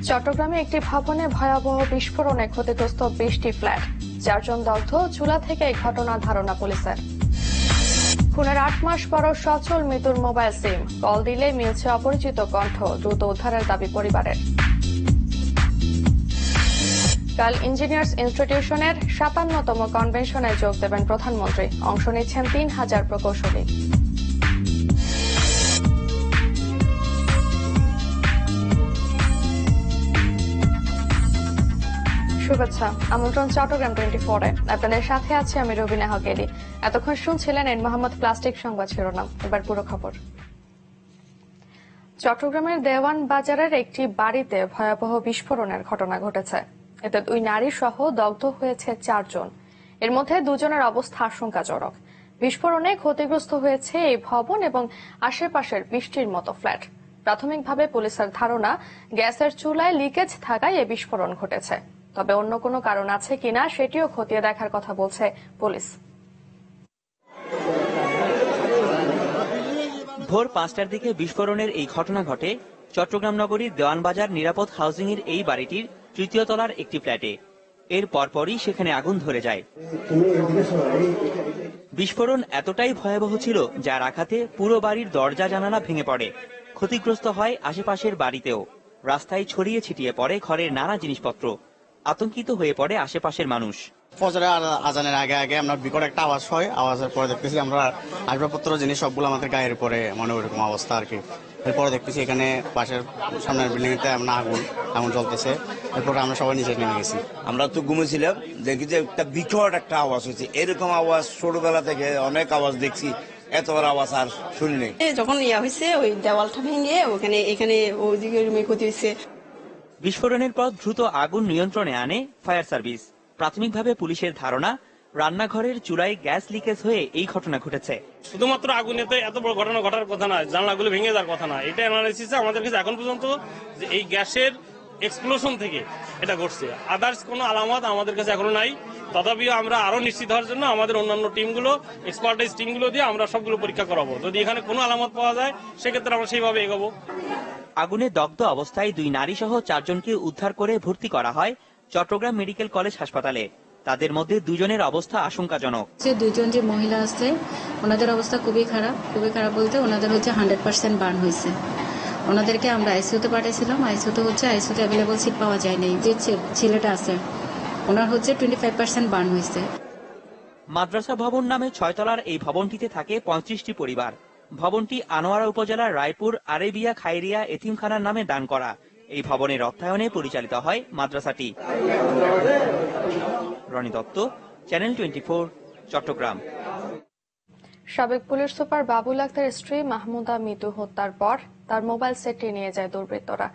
চট্টগ্রামে একটি ভবনে ভয়াবহ বিস্ফোরণে ক্ষতিগ্রস্ত 20টি ফ্ল্যাট, 4 জন দগ্ধ। চুলা থেকে এই ঘটনা ধারণা পুলিশের। খুনের 8 মাস পরও সচল মৃত্যুর মোবাইল সিম, কল দিলে মিলছে অপরিচিত কণ্ঠ, দ্রুত উদ্ধারের দাবি পরিবারের। কাল ইঞ্জিনিয়ার্স ইনস্টিটিউশনের 57তম কনভেনশনে যোগ দেবেন প্রধানমন্ত্রী। অংশ নিচ্ছেন 3000 প্রকৌশলী। শুভেচ্ছা, আমন্ত্রণ চট্টগ্রাম 24-এ। আপনাদের সাথে আছে আমি রবিনা হকেলি। এতক্ষণ শুনছিলেন এন মোহাম্মদ প্লাস্টিক সংবাদ শিরোনাম, এবার পুরো খবর। চট্টগ্রামের দেওয়ান বাজারের একটি বাড়িতে ভয়াবহ বিস্ফোরণের ঘটনা ঘটেছে। এতে 2 নারী সহ দগ্ধ হয়েছে 4 জন। এর মধ্যে 2 জনের অবস্থা আশঙ্কাজনক। বিস্ফোরণে ক্ষতিগ্রস্ত হয়েছে এই ভবন এবং আশেপাশের 20টির মতো ফ্ল্যাট। প্রাথমিকভাবে পুলিশের ধারণা, গ্যাসের চুলায় লিকেজ থাকায় এই বিস্ফোরণ ঘটেছে। তবে অন্য কোনো কারণ আছে কিনা সেটিও খতিয়ে দেখার কথা বলছে পুলিশ। ভোর 5টার দিকে বিস্ফোরণের এই ঘটনা ঘটে চট্টগ্রাম নগরীর দেওয়ানবাজার নিরাপদ হাউজিং এর এই বাড়িটির 3য় তলার একটি ফ্ল্যাটে। এর পরপরই সেখানে আগুন ধরে যায়। বিস্ফোরণ এতটাই ভয়াবহ ছিল যার আঘাতে পুরো বাড়ির দরজা জানালা ভেঙে পড়ে। ক্ষতিগ্রস্ত হয় আশেপাশের বাড়িতেও। রাস্তায় ছড়িয়ে ছিটিয়ে পড়ে ঘরের নানা জিনিসপত্র। আতঙ্কিত হয়ে পড়ে আশেপাশের মানুষ। ফজরের আজানের আগে আগে আমরা বিকট একটা আওয়াজ হয়, আওয়াজের পরে দেখতেছি আমরা আসবাবপত্র জিনিস সবগুলো আমাদের গায়ের পরে, মানে ওইরকম অবস্থা আর কি। এরপরে দেখতেছি এখানে পাশের সামনের বিল্ডিং এতে আগুন জ্বলতেছে। এরপরে আমরা সবাই নিচে নেমে গেছি। আমরা তো ঘুমেছিলাম, দেখি যে একটা বিকট একটা আওয়াজ হয়েছে। এরকম আওয়াজ ছোটবেলা থেকে অনেক আওয়াজ দেখছি, এত বড় আওয়াজ আর শুনিনি। যখন হয়েছে ওই দেওয়ালটা ভেঙে এখানে ওইদিকে রুমে ক্ষতি হয়েছে। বিস্ফোরণের পর দ্রুত আগুন নিয়ন্ত্রণে আনে ফায়ার সার্ভিস। প্রাথমিকভাবে পুলিশের ধারণা, রান্নাঘরের চুলায় গ্যাস লিকেজ হয়ে এই ঘটনা ঘটেছে। শুধুমাত্র আগুনেতে এত বড় ঘটনা ঘটার কথা না, জানলাগুলো ভেঙে যাওয়ার কথা না। এটা অ্যানালাইসিসে আমাদের কাছে এখন পর্যন্ত যে এই গ্যাসের এক্সপ্লোশন থেকে এটা ঘটছে, আদার্স কোনো আলামত আমাদের কাছে এখনো নাই। তথাপিও আমরা আরো নিশ্চিত হওয়ার জন্য আমাদের অন্যান্য টিমগুলো, এক্সপার্টাইজ টিমগুলো দিয়ে আমরা সবগুলো পরীক্ষা করাবো। যদি এখানে কোনো আলামত পাওয়া যায় সেক্ষেত্রে আমরা সেইভাবে এগোবো। আগুনে দগ্ধ অবস্থায় 2 নারী সহ 4 জনকে উদ্ধার করে ভর্তি করা হয় চট্টগ্রাম মেডিকেল কলেজ হাসপাতালে। তাদের মধ্যে 2 জনের অবস্থা আশঙ্কাজনক। যে 2 জন যে মহিলা আছে ওনাদের অবস্থা খুবই খারাপ বলতে ওনাদের 100% বার্ন হয়েছে। ওনাদেরকে আমরা আইসিইউতে পাঠিয়েছিলাম। আইসিইউতে অ্যাভেলেবল সিট পাওয়া যায় নাই। যে ছেলেটা আছে ওনার 25% বার্ন হয়েছে। মাদ্রাসা ভবন নামে 6 তলার এই ভবনটিতে থাকে 35টি পরিবার। ভবনটি আনোয়ারা উপজেলার রায়পুর আরেবিয়া খায়রিয়া এতিমখানার নামে দান করা। এই ভবনের অর্থায়নে পরিচালিত হয় মাদ্রাসাটি। রনি দত্ত, চ্যানেল 24, চট্টগ্রাম। সাবেক পুলিশ সুপার বাবুল আক্তারের স্ত্রী মাহমুদা মিতু হত্যার পর তার মোবাইল সেটটি নিয়ে যায় দুর্বৃত্তরা।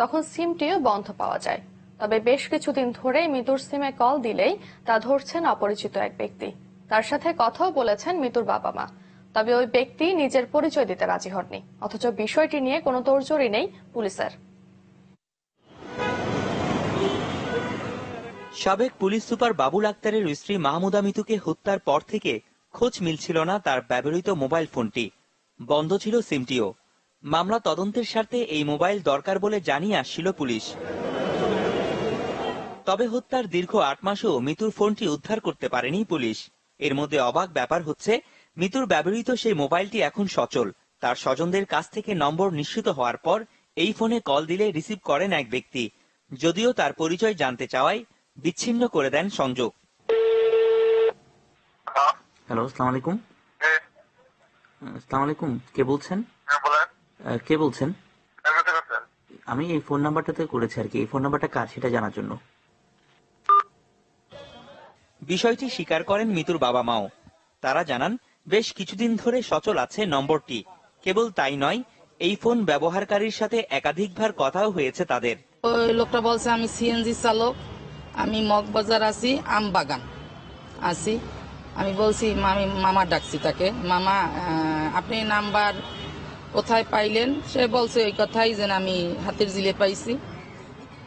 তখন সিমটিও বন্ধ পাওয়া যায়। তবে বেশ কিছুদিন ধরে মিতুর সিমে কল দিলেই তা ধরছেন অপরিচিত এক ব্যক্তি। তার সাথে কথাও বলেছেন মিতুর বাবা মা। তবে ওই ব্যক্তি নিজের পরিচয় দিতে রাজি হননি। অথচ বিষয়টি নিয়ে কোনো তোড়জোড়ি নেই পুলিশের। সাবেক পুলিশ সুপার বাবুল আক্তারের স্ত্রী মাহমুদা মিতুকে হত্যার পর থেকে খোঁজ মিলছিল না তার ব্যবহৃত মোবাইল ফোনটি। বন্ধ ছিল সিমটিও। মামলা তদন্তের স্বার্থে এই মোবাইল দরকার বলে জানিয়ে আসছিল পুলিশ। তবে হত্যার দীর্ঘ 8 মাসেও মিতুর ফোনটি উদ্ধার করতে পারেনি পুলিশ। এর মধ্যে অবাক ব্যাপার হচ্ছে, মিতুর ব্যবহৃত সেই মোবাইলটি এখন সচল। তার স্বজনদের কাছ থেকে নম্বর নিশ্চিত হওয়ার পর এই ফোনে কল দিলে রিসিভ করেন এক ব্যক্তি। যদিও তার পরিচয় জানতে চাওয়ায় বিচ্ছিন্ন করে দেন সংযোগ। হ্যালো, আসসালামু আলাইকুম। আসসালামু আলাইকুম, কে বলছেন? কে বলছেন? আমি এই ফোন নাম্বারটাতে করেছি আর কি। এই ফোন নাম্বারটা কার সেটা জানার জন্য। বিষয়টি স্বীকার করেন মিতুর বাবা মাও। তারা জানান, বেশ কিছুদিন ধরে সচল আছে নম্বরটি। কেবল তাই নয়, এই ফোন ব্যবহারকারীর সাথে একাধিকবার কথাও হয়েছে তাদের। ওই লোকটা বলছে আমি সিএনজি চালক, আমি মগবাজার আছি, আমবাগান আছি। আমি বলছি আমি মামা ডাকছি তাকে, মামা আপনি নাম্বার কোথায় পাইলেন? সে বলছে ওই কথাই যে আমি হাতের জিলে পাইছি।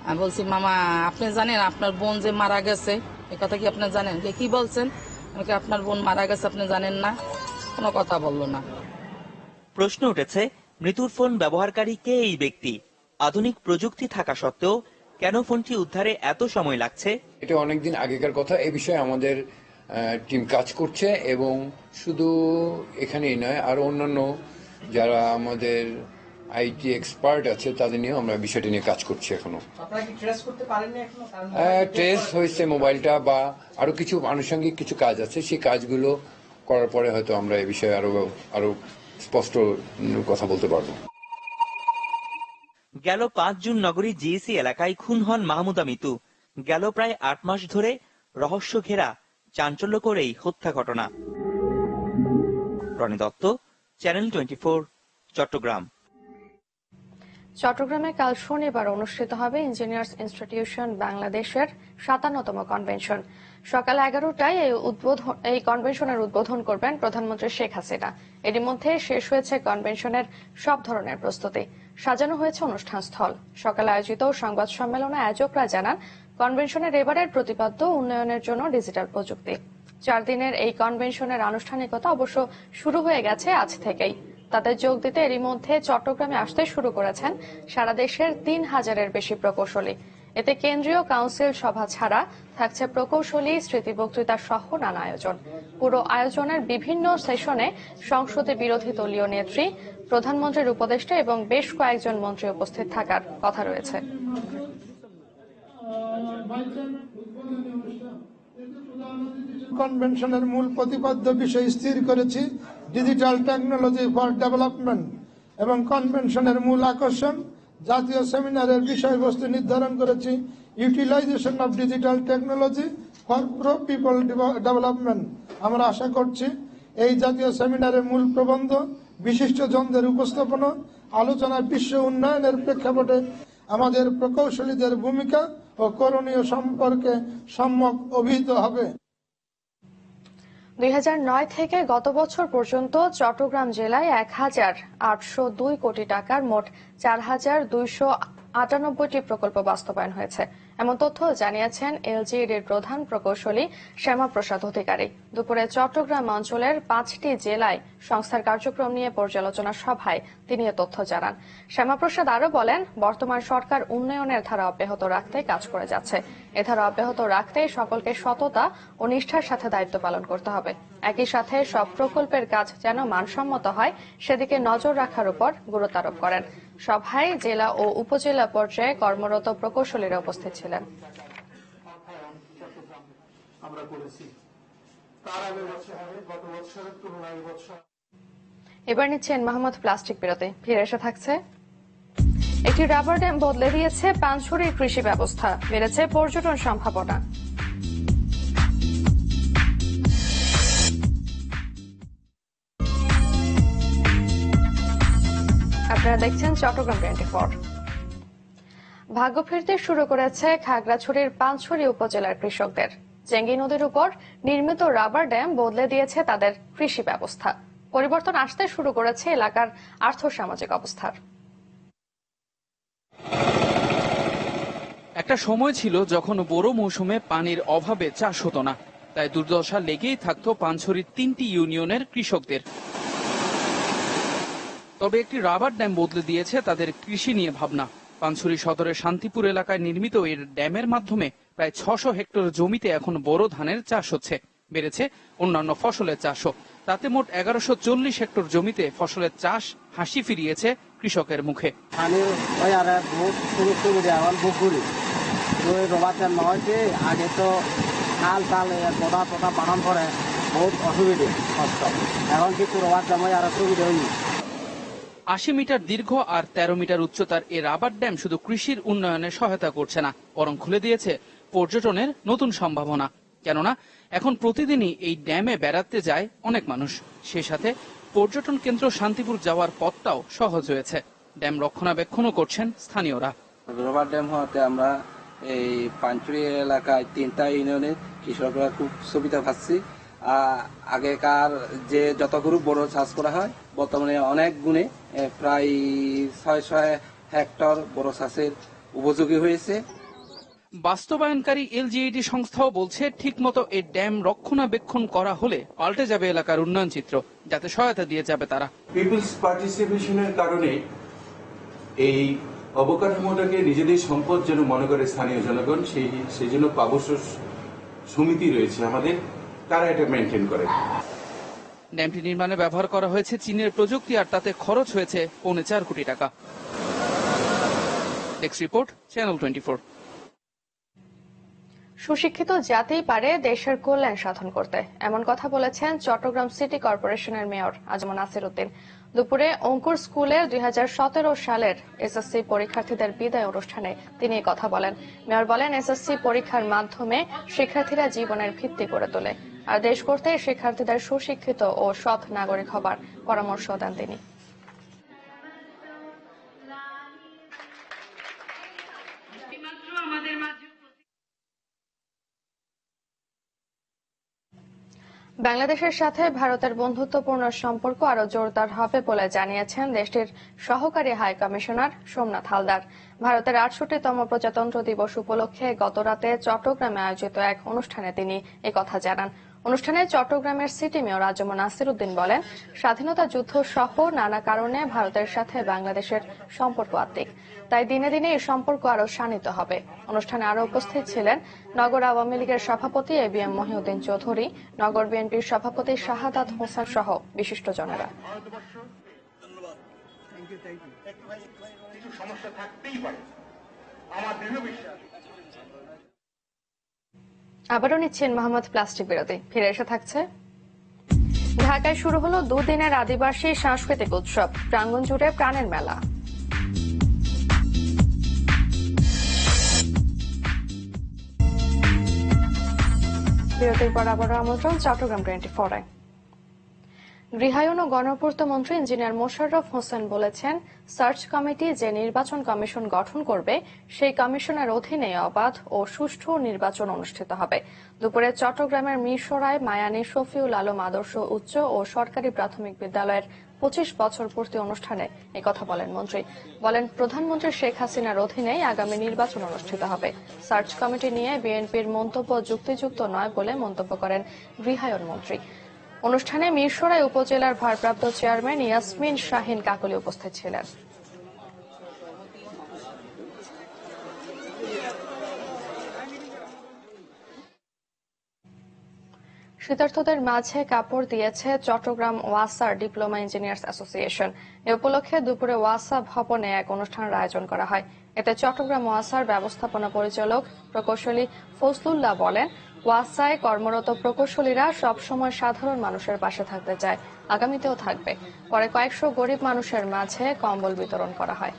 আমি বলছি মামা আপনি জানেন আপনার বোন যে মারা গেছে, এই কথা কি আপনি জানেন? কি বলছেন? আমি আপনার বোন মারা গেছে আপনি জানেন না? কোনো কথা বললো না। প্রশ্ন উঠেছে, মৃত্যুর ফোন ব্যবহারকারী কে এই ব্যক্তি? আধুনিক প্রযুক্তি থাকা সত্ত্বেও কেন ফোনটি উদ্ধারে এত সময় লাগছে? এটা অনেকদিন আগেকার কথা। এই বিষয়ে আমাদের টিম কাজ করছে এবং শুধু এখানেই নয়, আরো অন্যান্য যারা আমাদের আইটি এক্সপার্ট আছে তাদের নিয়েও আমরা বিষয়টি নিয়ে কাজ করছি। এখনো ট্রেস হয়েছে মোবাইলটা, বা আরো কিছু আনুষঙ্গিক কিছু কাজ আছে, সেই কাজগুলো করার পরে হয়তো আমরা এই বিষয়ে আরো স্পষ্ট কথা বলতে পারবো। গেল 5 জুন নগরী জিএসি এলাকায় খুন হন মাহমুদা মিতু। গেল প্রায় 8 মাস ধরে রহস্য ঘেরা চাঞ্চল্যকর এই হত্যা ঘটনা। রনি দত্ত, চ্যানেল 24, চট্টগ্রাম। চট্টগ্রামে কাল শনিবার অনুষ্ঠিত হবে ইঞ্জিনিয়ার্স ইনস্টিটিউশন বাংলাদেশের 57তম কনভেনশন। সকাল 11টায় এই কনভেনশনের উদ্বোধন করবেন প্রধানমন্ত্রী শেখ হাসিনা। এরই মধ্যে শেষ হয়েছে কনভেনশনের সব ধরনের প্রস্তুতি, সাজানো হয়েছে অনুষ্ঠান স্থল। সকালে আয়োজিত সংবাদ সম্মেলনে আয়োজকরা জানান, কনভেনশনের এবারের প্রতিপাদ্য উন্নয়নের জন্য ডিজিটাল প্রযুক্তি। 4 দিনের এই কনভেনশনের আনুষ্ঠানিকতা অবশ্য শুরু হয়ে গেছে আজ থেকেই। তাতে যোগ দিতে এরই মধ্যে চট্টগ্রামে আসতে শুরু করেছেন সারা দেশের 3000-এর বেশি প্রকৌশলী। এতে কেন্দ্রীয় কাউন্সিল সভা ছাড়া থাকছে প্রকৌশলী স্মৃতি বক্তৃতা সহ নানা আয়োজন। পুরো আয়োজনের বিভিন্ন সেশনে সংসদে বিরোধী দলীয় নেত্রী, প্রধানমন্ত্রীর উপদেষ্টা এবং বেশ কয়েকজন মন্ত্রী উপস্থিত থাকার কথা রয়েছে। কনভেনশনের মূল প্রতিপাদ্য বিষয় স্থির করেছি ডিজিটাল টেকনোলজি ফর ডেভেলপমেন্ট এবং কনভেনশনের মূল আকর্ষণ জাতীয় সেমিনারের বিষয়বস্তু নির্ধারণ করেছি utilisation of digital technology for pro people development. আমরা আশা করছি এই জাতীয় সেমিনারের মূল প্রবন্ধ, বিশিষ্ট জনদের উপস্থাপনা, আলোচনায় বিশ্ব উন্নয়নের প্রেক্ষাপটে আমাদের প্রকৌশলীদের ভূমিকা ও করণীয় সম্পর্কে সম্যক অভিহিত হবে। 2009 থেকে গত বছর পর্যন্ত চট্টগ্রাম জেলায় 1802 কোটি টাকার মোট 4298টি প্রকল্প বাস্তবায়ন হয়েছে, এমন তথ্য জানিয়েছেন এলজিইডির প্রধান প্রকৌশলী শ্যামাপ্রসাদ অধিকারী। দুপুরে চট্টগ্রাম অঞ্চলের 5টি জেলায় সংস্থার কার্যক্রম নিয়ে পর্যালোচনা সভায় তিনি এ তথ্য জানান। শ্যামাপ্রসাদ আরো বলেন, বর্তমান সরকার উন্নয়নের ধারা অব্যাহত রাখতে কাজ করে যাচ্ছে। এ ধারা অব্যাহত রাখতে সকলকে সততা ও নিষ্ঠার সাথে দায়িত্ব পালন করতে হবে। একই সাথে সব প্রকল্পের কাজ যেন মানসম্মত হয় সেদিকে নজর রাখার উপর গুরুত্ব আরোপ করেন। সভায় জেলা ও উপজেলা পর্যায়ে কর্মরত প্রকৌশলীরা উপস্থিত ছিলেন। এবার নিচ্ছেন মোহাম্মদ প্লাস্টিক বিরতি, ফিরে এসে থাকছে। একটি রাবার ড্যাম বদলে দিয়েছে পানছড়ির কৃষি ব্যবস্থা, বেড়েছে পর্যটন সম্ভাবনা। আপনারা দেখছেন চট্টগ্রাম 24। ভাগ্য ফিরতে শুরু করেছে খাগড়াছড়ির পানছড়ি উপজেলার কৃষকদের। চেঙ্গি নদীর উপর নির্মিত রাবার ড্যাম বদলে দিয়েছে তাদের কৃষি ব্যবস্থা। পরিবর্তন আসতে শুরু করেছে এলাকার আর্থসামাজিক অবস্থার। একটা সময় ছিল যখন বোরো মৌসুমে পানির অভাবে চাষ হতো না, তাই দুর্দশা লেগেই থাকতো পানছড়ির 3টি ইউনিয়নের কৃষকদের। তবে একটি রাবার ড্যাম বদলে দিয়েছে তাদের কৃষি নিয়ে ভাবনা। পানছড়ি সদরের শান্তিপুর এলাকায় নির্মিত এর ড্যামের মাধ্যমে প্রায় 600 হেক্টর জমিতে এখন বোরো ধানের চাষ হচ্ছে, বেড়েছে অন্যান্য ফসলের চাষও। তাতে মোট 1140 হেক্টর জমিতে ফসলের চাষ হাসি ফিরিয়েছে কৃষকের মুখে। আগে তো খাল তাল গোদা টোদা বানান করে বহুত অসুবিধে কষ্ট, এখন কিন্তু রোয়ার জমায় আর সুবিধা হয়নি। 80 মিটার দীর্ঘ আর 13 মিটার উচ্চতার এই রাবার ড্যাম শুধু কৃষির উন্নয়নে সহায়তা করছে না, বরং খুলে দিয়েছে পর্যটনের নতুন সম্ভাবনা। কেননা এখন প্রতিদিনই এই ড্যামে বেড়াতে যায় অনেক মানুষ। সেই সাথে পর্যটন কেন্দ্র শান্তিপুর যাওয়ার পথটাও সহজ হয়েছে। ড্যাম রক্ষণাবেক্ষণও করছেন স্থানীয়রা। রাবার ড্যাম হওয়াতে আমরা এই পানছড়ি এলাকায় 3টা ইউনিয়নের কৃষকরা খুব সুবিধা পাচ্ছি। আগেকার যে যতগুলো বড় চাষ করা হয় বর্তমানে অনেক গুণে প্রায় 600 হেক্টর বড় চাষের উপযোগী হয়েছে। বাস্তবায়নকারী এলজিইডি সংস্থাও বলছে, ঠিকমতো এই ড্যাম রক্ষণাবেক্ষণ করা হলে পাল্টে যাবে এলাকার উন্নয়ন চিত্র, যাতে সহায়তা দিয়ে যাবে তারা। পিপলস পার্টিসিপেশনের কারণে এই অবকাঠামোটাকে নিজেদের সম্পদ যেন মনে করে স্থানীয় জনগণ, সেই জন্য পাবস্য সমিতি রয়েছে আমাদের, তারা এটা মেনটেন করে। ড্যামটি নির্মাণে ব্যবহার করা হয়েছে চীনের প্রযুক্তি, আর তাতে খরচ হয়েছে $4.25 কোটি। Desk report, channel 24। সুশিক্ষিত জাতিই পারে দেশের কল্যাণ সাধন করতে, এমন কথা বলেছেন চট্টগ্রাম সিটি কর্পোরেশনের মেয়র আজম নাসির উদ্দিন। দুপুরে অঙ্কুর স্কুলের 2017 সালের এসএসসি পরীক্ষার্থীদের বিদায় অনুষ্ঠানে তিনি এই কথা বলেন। মেয়র বলেন, এসএসসি পরীক্ষার মাধ্যমে শিক্ষার্থীরা জীবনের ভিত্তি গড়ে তোলে, আর দেশ গড়তে শিক্ষার্থীদের সুশিক্ষিত ও সৎ নাগরিক হবার পরামর্শ দেন তিনি। বাংলাদেশের সাথে ভারতের বন্ধুত্বপূর্ণ সম্পর্ক আরো জোরদার হবে বলে জানিয়েছেন দেশটির সহকারী হাই কমিশনার সোমনাথ হালদার। ভারতের ৬৮তম প্রজাতন্ত্র দিবস উপলক্ষে গতরাতে চট্টগ্রামে আয়োজিত এক অনুষ্ঠানে তিনি একথা জানান। অনুষ্ঠানে চট্টগ্রামের সিটি মেয়র আজম নাসির উদ্দিন বলেন, স্বাধীনতা যুদ্ধ সহ নানা কারণে ভারতের সাথে বাংলাদেশের সম্পর্ক আত্মিক, তাই দিনে দিনে এই সম্পর্ক আরো শানিত হবে। অনুষ্ঠানে আরো উপস্থিত ছিলেন নগর আওয়ামী লীগের সভাপতি এবিএম মহিউদ্দিন চৌধুরী, নগর বিএনপির সভাপতি শাহাদাত হোসেন সহ বিশিষ্টজনেরা। আবারও নিচ্ছেন মোহাম্মদ প্লাস্টিক বিরতি, ফিরে এসে থাকছে। ঢাকায় শুরু হলো দুদিনের আদিবাসী সাংস্কৃতিক উৎসব, প্রাঙ্গণ জুড়ে প্রাণের মেলা। বিরতির পর আবারও আমন্ত্রণ চট্টগ্রাম 24-এ। গৃহায়ন ও গণপূর্ত মন্ত্রী ইঞ্জিনিয়ার মোশাররফ হোসেন বলেছেন, সার্চ কমিটি যে নির্বাচন কমিশন গঠন করবে সেই কমিশনের অধীনে অবাধ ও সুষ্ঠু নির্বাচন অনুষ্ঠিত হবে। দুপুরে চট্টগ্রামের মিরসরাই মায়ানী শফিউল আলম আদর্শ উচ্চ ও সরকারি প্রাথমিক বিদ্যালয়ের 25 বছর পূর্তি অনুষ্ঠানে একথা বলেন মন্ত্রী। বলেন, প্রধানমন্ত্রী শেখ হাসিনার অধীনেই আগামী নির্বাচন অনুষ্ঠিত হবে। সার্চ কমিটি নিয়ে বিএনপির মন্তব্য যুক্তিযুক্ত নয় বলে মন্তব্য করেন গৃহায়ন মন্ত্রী। অনুষ্ঠানে মিরসরাই উপজেলার ভারপ্রাপ্ত চেয়ারম্যান ইয়াসমিন শাহিন কাকলি উপস্থিত ছিলেন। শীতার্থদের মাঝে কাপড় দিয়েছে চট্টগ্রাম ওয়াসার ডিপ্লোমা ইঞ্জিনিয়ার্স অ্যাসোসিয়েশন। এ উপলক্ষে দুপুরে ওয়াসা ভবনে এক অনুষ্ঠানের আয়োজন করা হয়। এতে চট্টগ্রাম ওয়াসার ব্যবস্থাপনা পরিচালক প্রকৌশলী ফজলুল্লাহ বলেন, ওয়াসায় কর্মরত প্রকৌশলীরা সবসময় সাধারণ মানুষের পাশে থাকতে চায়, আগামীতেও থাকবে। পরে কয়েকশো গরিব মানুষের মাঝে কম্বল বিতরণ করা হয়।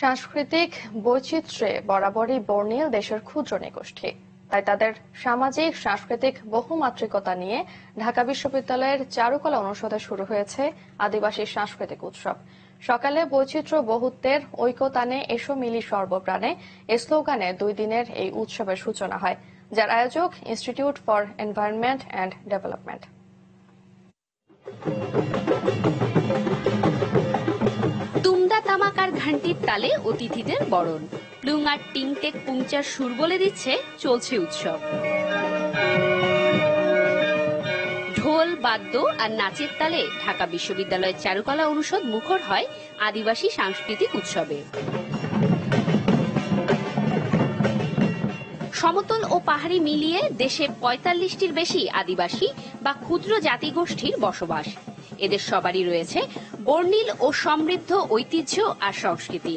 সাংস্কৃতিক বৈচিত্র্যে বরাবরই বর্ণিল দেশের ক্ষুদ্র নৃগোষ্ঠী, তাই তাদের সামাজিক সাংস্কৃতিক বহুমাত্রিকতা নিয়ে ঢাকা বিশ্ববিদ্যালয়ের চারুকলা অনুষদে শুরু হয়েছে আদিবাসী সাংস্কৃতিক উৎসব। সকালে বৈচিত্র্য বহুত্বের ঐকতানে এসো মিলি সর্বপ্রাণে এ স্লোগানে 2 দিনের এই উৎসবের সূচনা হয়, যার আয়োজক institute for environment and development. তুমদা তামাকার ঘন্টির তালে অতিথিদের বরণ, প্লুং আর টিংটেক পুংচার সুর বলে দিচ্ছে চলছে উৎসব। ঢোল বাদ্য আর নাচের তালে ঢাকা বিশ্ববিদ্যালয়ের চারুকলা অনুষদ মুখর হয় আদিবাসী সাংস্কৃতিক উৎসবে। সমতল ও পাহাড়ি মিলিয়ে দেশে 45টির বেশি আদিবাসী বা ক্ষুদ্র জাতিগোষ্ঠীর বসবাস। এদের সবারই রয়েছে বর্ণিল ও সমৃদ্ধ ঐতিহ্য আর সংস্কৃতি।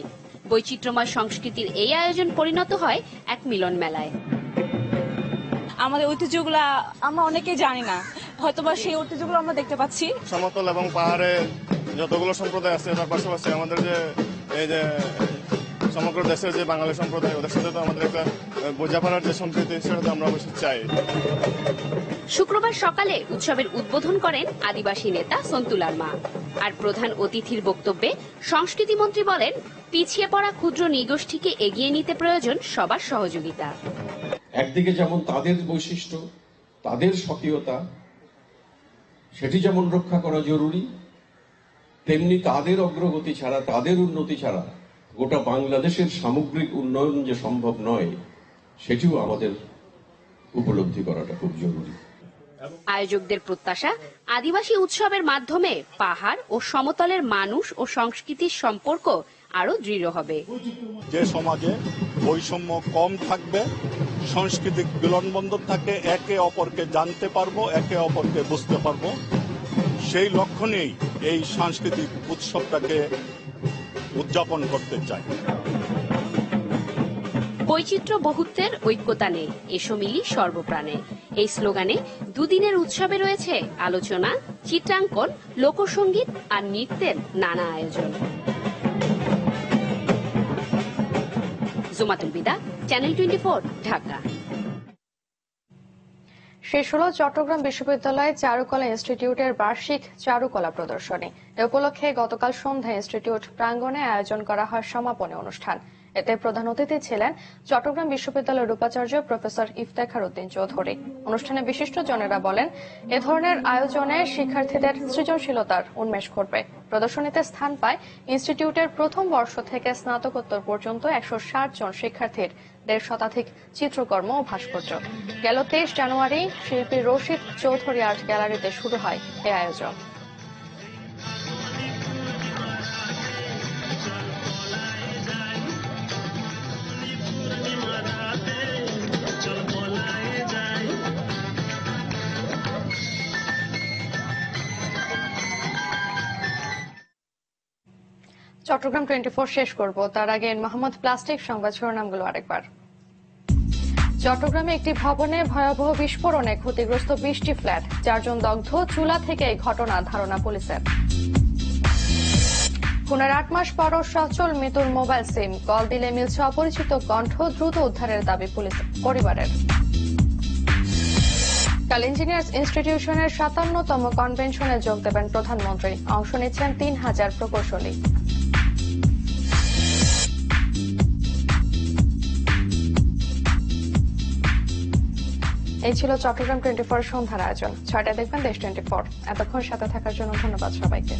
বৈচিত্র্যময় সংস্কৃতির এই আয়োজন পরিণত হয় এক মিলন মেলায়। আমাদের ঐতিহ্যগুলা আমরা অনেকেই জানি না, হয়তোবা সেই ঐতিহ্যগুলো আমরা দেখতে পাচ্ছি। সমতল এবং পাহাড়ে যতগুলো সম্প্রদায় আছে তার পাশাপাশি আমাদের যে এই যে সমগ্র দেশের যে বাঙালি সম্প্রদায়, ওদের সাথে তো আমাদের একটা বোঝাপড়ার যে সম্প্রীতি, সেটা তো আমরা অবশ্যই চাই। শুক্রবার সকালে উৎসবের উদ্বোধন করেন আদিবাসী নেতা সন্তুলার মা। আর প্রধান অতিথির বক্তব্যে সংস্কৃতি মন্ত্রী বলেন, পিছিয়ে পড়া ক্ষুদ্র নৃগোষ্ঠীকে এগিয়ে নিতে প্রয়োজন সবার সহযোগিতা। একদিকে যেমন তাদের বৈশিষ্ট্য, তাদের স্বকীয়তা, সেটি যেমন রক্ষা করা জরুরি, তেমনি তাদের অগ্রগতি ছাড়া, তাদের উন্নতি ছাড়া গোটা বাংলাদেশের সামগ্রিক উন্নয়ন যে সম্ভব নয়, সেটিও আমাদের উপলব্ধি করাটা খুব জরুরি। আয়োজকদের প্রত্যাশা, আদিবাসী উৎসবের মাধ্যমে পাহাড় ও সমতলের মানুষ ও সংস্কৃতির সম্পর্ক আরো দৃঢ় হবে। যে সমাজে বৈষম্য কম থাকবে, সাংস্কৃতিক বিলনবন্ধন থাকে, একে অপরকে জানতে পারবো, একে অপরকে বুঝতে পারবো, সেই লক্ষ্য নিয়েই এই সাংস্কৃতিক উৎসবটাকে উদযাপন করতে চাই। বৈচিত্র্য বহুত্বের ঐক্যতা নেই, এসো মিলি সর্বপ্রাণে। এই স্লোগানে দুদিনের উৎসবে রয়েছে আলোচনা, চিত্রাঙ্কন, লোকসঙ্গীত আর নৃত্যের নানা আয়োজন। জুমাতুল বিদা, চ্যানেল 24, ঢাকা। শেষ হলো চট্টগ্রাম বিশ্ববিদ্যালয় চারুকলা ইনস্টিটিউটের বার্ষিক চারুকলা প্রদর্শনী। এ উপলক্ষে গতকাল সন্ধ্যায় ইনস্টিটিউট প্রাঙ্গণে আয়োজন করা হয় সমাপনী অনুষ্ঠান। এতে প্রধান অতিথি ছিলেন চট্টগ্রাম বিশ্ববিদ্যালয়ের উপাচার্য প্রফেসর ইফতেখার উদ্দিন চৌধুরী। অনুষ্ঠানে বিশিষ্টজনেরা বলেন, এ ধরনের আয়োজনে শিক্ষার্থীদের সৃজনশীলতার উন্মেষ ঘটবে। প্রদর্শনীতে স্থান পায় ইনস্টিটিউটের প্রথম বর্ষ থেকে স্নাতকোত্তর পর্যন্ত 160 জন শিক্ষার্থীর 1.5 শতাধিক চিত্রকর্ম ও ভাস্কর্য। গেল 23 জানুয়ারি শিল্পী রশিদ চৌধুরী আর্ট গ্যালারিতে শুরু হয় এ আয়োজন। চট্টগ্রাম 24 শেষ করব, তার আগে মোহাম্মদ প্লাস্টিক সংবাদ শিরোনামগুলো আরেকবার। চট্টগ্রামে একটি ভবনে ভয়াবহ বিস্ফোরণে ক্ষতিগ্রস্ত 20টি ফ্ল্যাট, 4 জন দগ্ধ, চুলা থেকে এই ঘটনা ধারণা পুলিশের। খুনের 8 মাস পরও সচল মৃত্যুর মোবাইল সিম, কল দিলে মিলছে অপরিচিত কণ্ঠ, দ্রুত উদ্ধারের দাবি পুলিশ পরিবারের। কাল ইঞ্জিনিয়ার্স ইনস্টিটিউশনের 57তম কনভেনশনে যোগ দেবেন প্রধানমন্ত্রী, অংশ নিচ্ছেন 3000 প্রকৌশলী। এই ছিল চট্টগ্রাম 24 সন্ধ্যার আয়োজন। 6টায় দেখবেন দেশ 24। এতক্ষণ সাথে থাকার জন্য ধন্যবাদ সবাইকে।